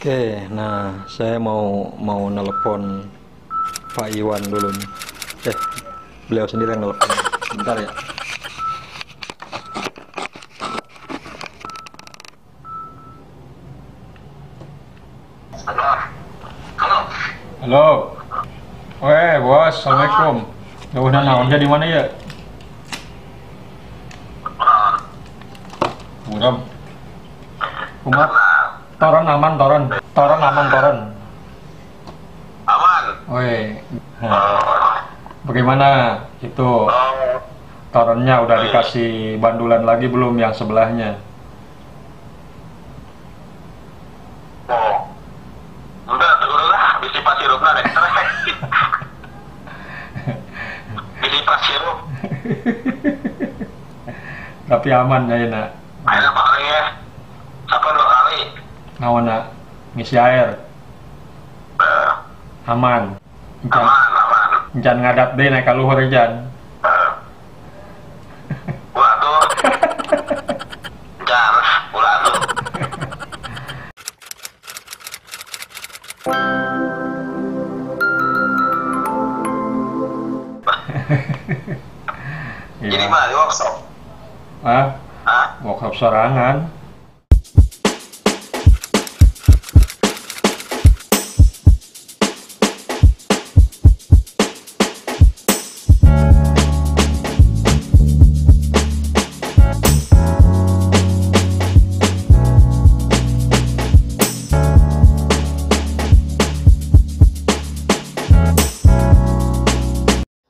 Oke, nah saya mau nelpon Pak Iwan dulu nih. Beliau sendiri yang nelpon. Bentar ya. Halo. Weh, bos, assalamualaikum. Udah naon di mana ya? Udah. Kumat. Toron aman. Aman. Weh. Bagaimana itu? Toronnya udah dikasih bandulan lagi belum yang sebelahnya? Oh. Udah, turun lah. Bisi pasirupna nek trek. Bisi pasirup. Tapi aman ya, nak. Ayo Pak kali ya. Apa 2 kali? Naon nak? Ngisi air. Aman. Aman. Jangan ngadap deh naik ka luhur jan. Ulah tuh. Jar, ulah tuh. Jadi mah di workshop. Hah? Workshop sorangan.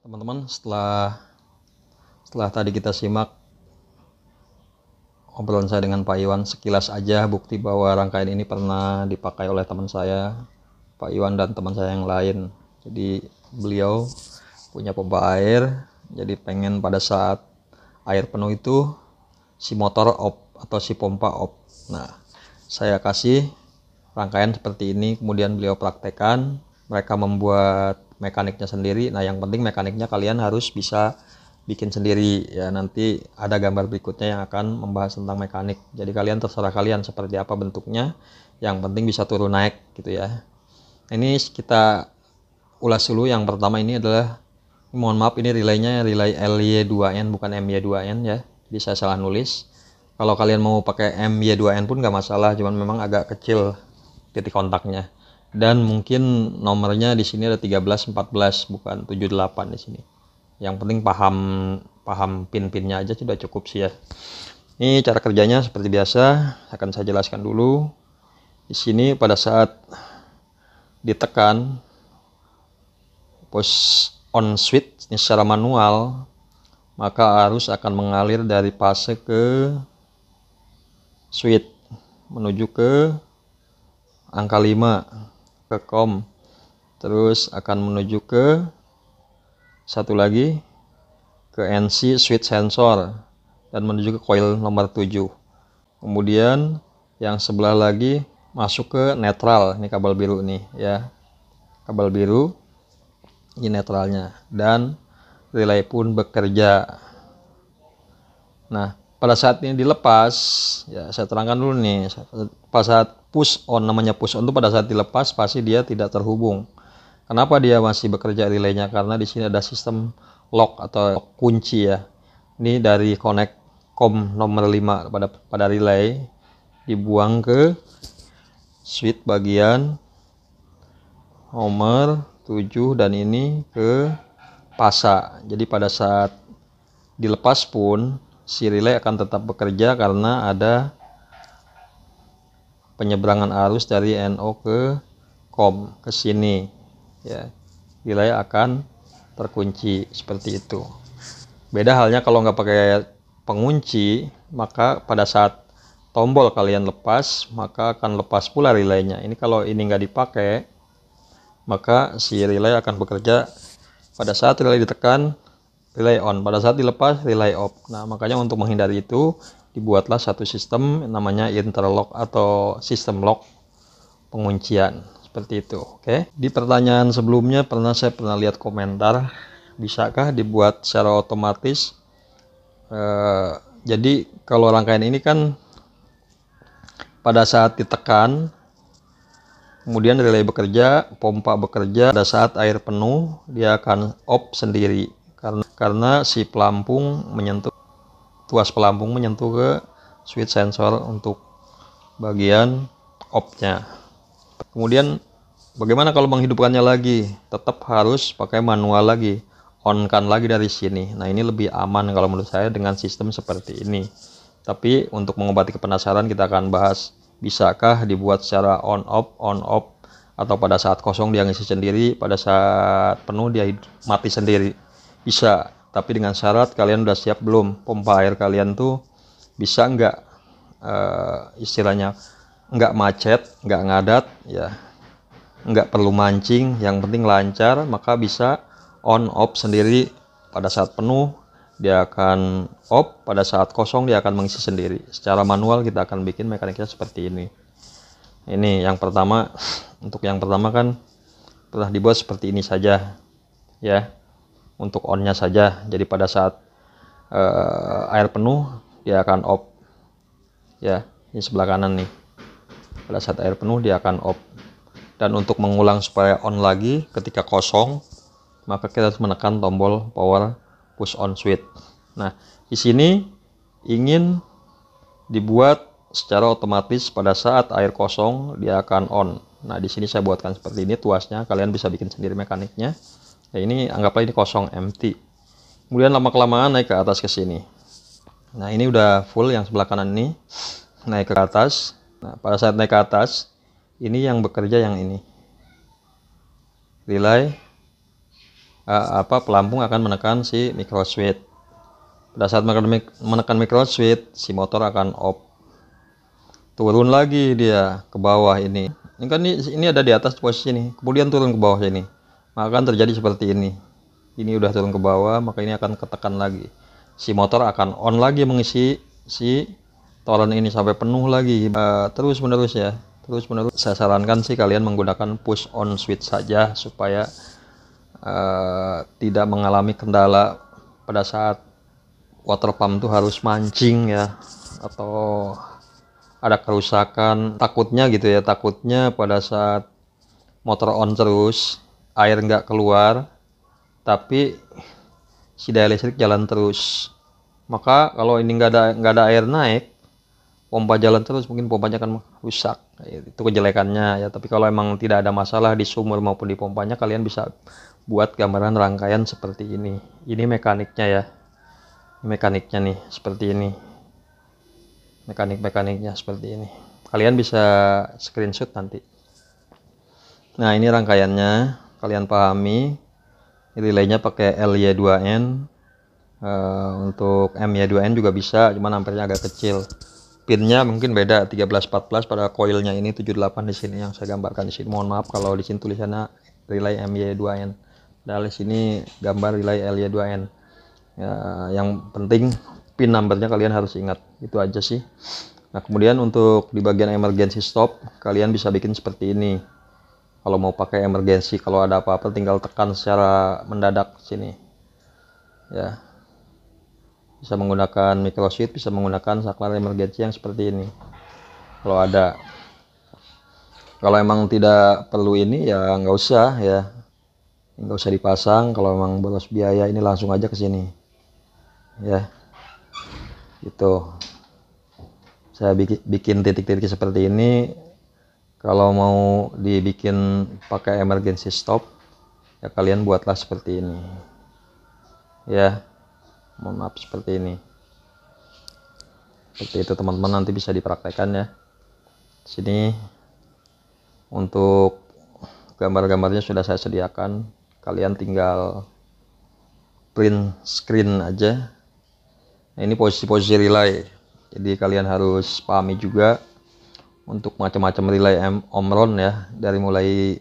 Teman-teman, setelah tadi kita simak obrolan saya dengan Pak Iwan, sekilas aja bukti bahwa rangkaian ini pernah dipakai oleh teman saya, Pak Iwan, dan teman saya yang lain. Jadi beliau punya pompa air, jadi pengen pada saat air penuh itu si motor off atau si pompa off. Nah, saya kasih rangkaian seperti ini, kemudian beliau praktekkan. Mereka membuat mekaniknya sendiri. Nah, yang penting mekaniknya kalian harus bisa bikin sendiri ya. Nanti ada gambar berikutnya yang akan membahas tentang mekanik. Jadi kalian terserah kalian seperti apa bentuknya. Yang penting bisa turun naik gitu ya. Ini kita ulas dulu. Yang pertama ini adalah, mohon maaf, ini relaynya relay LY2N bukan MY2N ya. Jadi saya salah nulis. Kalau kalian mau pakai MY2N pun nggak masalah, cuman memang agak kecil titik kontaknya. Dan mungkin nomornya di sini ada 13, 14 bukan 78 di sini. Yang penting paham pin-pinnya aja sudah cukup sih ya. Ini cara kerjanya seperti biasa, akan saya jelaskan dulu. Di sini pada saat ditekan push on switch ini secara manual, maka arus akan mengalir dari fase ke switch menuju ke angka 5 ke COM, terus akan menuju ke satu lagi ke NC switch sensor dan menuju ke coil nomor 7. Kemudian yang sebelah lagi masuk ke netral, ini kabel biru nih ya, kabel biru ini netralnya, dan relay pun bekerja. Nah, pada saat ini dilepas ya, saya terangkan dulu nih. Pada saat push on, namanya push on itu pada saat dilepas pasti dia tidak terhubung. Kenapa dia masih bekerja relaynya? Karena di sini ada sistem lock atau kunci ya. Ini dari connect COM nomor 5 pada relay dibuang ke switch bagian nomor 7 dan ini ke pasa. Jadi pada saat dilepas pun si relay akan tetap bekerja karena ada penyeberangan arus dari NO ke intercom ke sini ya, relay akan terkunci seperti itu. Beda halnya kalau nggak pakai pengunci, maka pada saat tombol kalian lepas maka akan lepas pula relaynya. Ini kalau ini nggak dipakai, maka si relay akan bekerja pada saat relay ditekan, relay on, pada saat dilepas relay off. Nah, makanya untuk menghindari itu dibuatlah satu sistem namanya interlock atau sistem lock penguncian seperti itu. Oke. Di pertanyaan sebelumnya saya pernah lihat komentar, bisakah dibuat secara otomatis? Jadi kalau rangkaian ini kan pada saat ditekan, kemudian relay bekerja, pompa bekerja, pada saat air penuh dia akan off sendiri karena si pelampung menyentuh, tuas pelampung menyentuh ke switch sensor untuk bagian off-nya. Kemudian bagaimana kalau menghidupkannya lagi? Tetap harus pakai manual lagi, on-kan lagi dari sini. Nah, ini lebih aman kalau menurut saya dengan sistem seperti ini. Tapi untuk mengobati kepenasaran kita akan bahas, bisakah dibuat secara on off, atau pada saat kosong dia ngisi sendiri, pada saat penuh dia mati sendiri. Bisa, tapi dengan syarat kalian udah siap belum, pompa air kalian tuh bisa nggak istilahnya nggak macet, nggak ngadat ya, nggak perlu mancing, yang penting lancar, maka bisa on off sendiri. Pada saat penuh dia akan off, pada saat kosong dia akan mengisi sendiri. Secara manual kita akan bikin mekaniknya seperti ini. Ini yang pertama. Untuk yang pertama kan telah dibuat seperti ini saja ya, untuk on-nya saja. Jadi pada saat air penuh dia akan off ya, ini sebelah kanan nih. Pada saat air penuh dia akan off. Dan untuk mengulang supaya on lagi ketika kosong, maka kita harus menekan tombol power push on switch. Nah, di sini ingin dibuat secara otomatis pada saat air kosong dia akan on. Nah, di sini saya buatkan seperti ini tuasnya, kalian bisa bikin sendiri mekaniknya. Ya, ini anggaplah ini kosong, empty. Kemudian lama-kelamaan naik ke atas ke sini. Nah, ini udah full yang sebelah kanan ini. Naik ke atas. Nah, pada saat naik ke atas, ini yang bekerja yang ini. Relay pelampung akan menekan si micro switch. Pada saat menekan micro switch, si motor akan off. Turun lagi dia ke bawah ini. Ini kan ini ada di atas posisi ini, kemudian turun ke bawah sini. Maka akan terjadi seperti ini. Ini udah turun ke bawah, maka ini akan ketekan lagi. Si motor akan on lagi mengisi si toren ini sampai penuh lagi, terus menerus ya, terus menerus. Saya sarankan sih kalian menggunakan push on switch saja supaya tidak mengalami kendala pada saat water pump tuh harus mancing ya, atau ada kerusakan. Takutnya gitu ya, takutnya pada saat motor on terus air nggak keluar tapi si daya listrik jalan terus. Maka kalau ini nggak ada air naik, pompa jalan terus, mungkin pompanya akan rusak. Itu kejelekannya ya. Tapi kalau emang tidak ada masalah di sumur maupun di pompanya, kalian bisa buat gambaran rangkaian seperti ini. Ini mekaniknya ya. Ini mekaniknya nih seperti ini. Mekaniknya seperti ini. Kalian bisa screenshot nanti. Nah, ini rangkaiannya, kalian pahami. Relaynya pakai LY2N. Untuk MY2N juga bisa, cuman ampernya agak kecil. Pinnya mungkin beda, 1314 pada coilnya ini 78 di sini yang saya gambarkan di sini. Mohon maaf kalau di sini tulisannya relay MY2N. Padahal di sini gambar relay LY2N. Ya, yang penting pin numbernya kalian harus ingat. Itu aja sih. Nah, kemudian untuk di bagian emergency stop, kalian bisa bikin seperti ini. Kalau mau pakai emergency, kalau ada apa-apa tinggal tekan secara mendadak sini. Ya. Bisa menggunakan micro switch, bisa menggunakan saklar emergency yang seperti ini kalau ada. Kalau emang tidak perlu ini ya nggak usah ya, nggak usah dipasang. Kalau emang boros biaya, ini langsung aja ke sini ya, gitu. Saya bikin titik-titik seperti ini. Kalau mau dibikin pakai emergency stop ya kalian buatlah seperti ini ya. Mohon maaf seperti ini. Seperti itu teman-teman, nanti bisa dipraktekkan ya. Sini untuk gambar-gambarnya sudah saya sediakan, kalian tinggal print screen aja. Nah, ini posisi-posisi relay, jadi kalian harus pahami juga untuk macam-macam relay Omron ya, dari mulai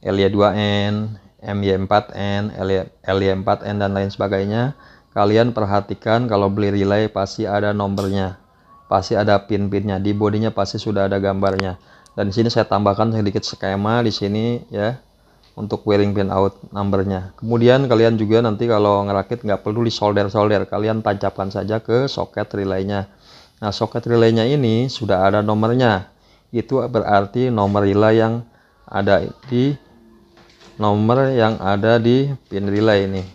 LY2N, MY4N, LY4N dan lain sebagainya. Kalian perhatikan kalau beli relay pasti ada nomornya, pasti ada pin-pinnya, di bodinya pasti sudah ada gambarnya. Dan di sini saya tambahkan sedikit skema di sini ya, untuk wearing pin out numbernya. Kemudian kalian juga nanti kalau ngerakit nggak perlu di solder, kalian tancapkan saja ke soket relaynya. Nah, soket relaynya ini sudah ada nomornya, itu berarti nomor relay yang ada di pin relay ini.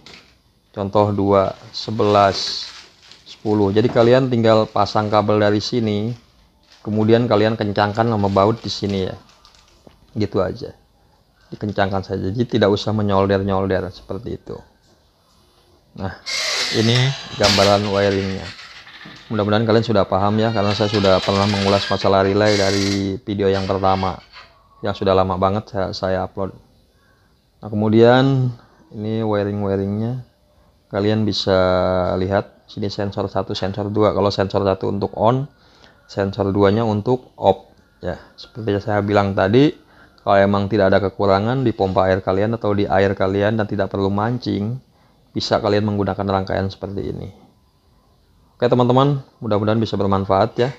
Contoh 2, 11, 10. Jadi kalian tinggal pasang kabel dari sini, kemudian kalian kencangkan sama baut di sini ya, gitu aja, dikencangkan saja, jadi tidak usah menyolder seperti itu. Nah, ini gambaran wiringnya. Mudah-mudahan kalian sudah paham ya, karena saya sudah pernah mengulas masalah relay dari video yang pertama yang sudah lama banget saya upload. Nah, kemudian ini wiringnya, kalian bisa lihat sini sensor 1, sensor 2. Kalau sensor 1 untuk on, sensor 2-nya untuk off ya. Seperti yang saya bilang tadi, kalau emang tidak ada kekurangan di pompa air kalian atau di air kalian dan tidak perlu mancing, bisa kalian menggunakan rangkaian seperti ini. Oke teman-teman, mudah-mudahan bisa bermanfaat ya.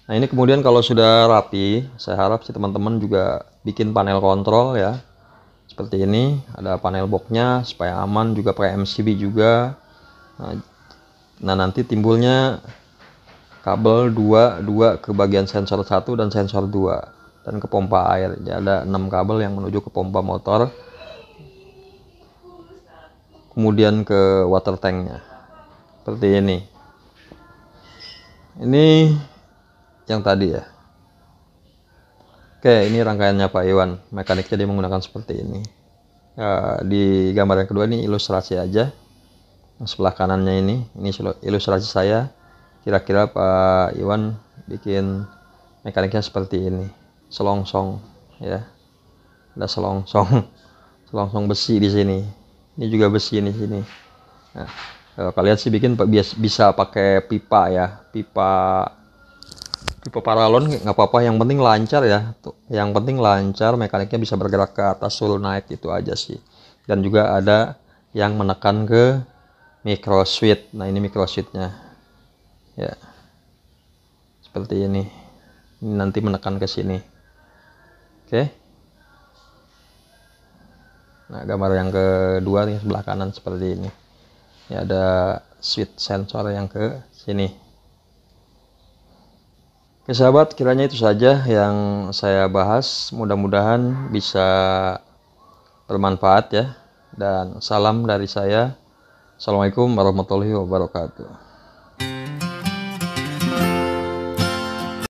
Nah, ini kemudian kalau sudah rapi, saya harap sih teman-teman juga bikin panel kontrol ya, seperti ini. Ada panel boxnya supaya aman, juga pakai MCB juga. Nah, nanti timbulnya kabel 2 ke bagian sensor 1 dan sensor 2 dan ke pompa air. Jadi ada 6 kabel yang menuju ke pompa motor, kemudian ke water tanknya seperti ini. Ini yang tadi ya. Oke, ini rangkaiannya Pak Iwan, mekaniknya dia menggunakan seperti ini ya. Di gambar yang kedua ini ilustrasi aja, yang sebelah kanannya ini ilustrasi saya. Kira-kira Pak Iwan bikin mekaniknya seperti ini, selongsong ya, ada selongsong besi di sini, ini juga besi di sini. Nah, kalau kalian sih bikin bisa pakai pipa ya, pipa paralon nggak apa-apa, yang penting lancar ya. Tuh, yang penting lancar, mekaniknya bisa bergerak ke atas, suruh naik, itu aja sih. Dan juga ada yang menekan ke micro switch. Nah, ini micro switchnya ya, seperti ini nanti menekan ke sini. Oke. Nah, gambar yang kedua yang sebelah kanan seperti ini ya, ada switch sensor yang ke sini. Oke sahabat, kiranya itu saja yang saya bahas, mudah-mudahan bisa bermanfaat ya, dan salam dari saya. Assalamualaikum warahmatullahi wabarakatuh.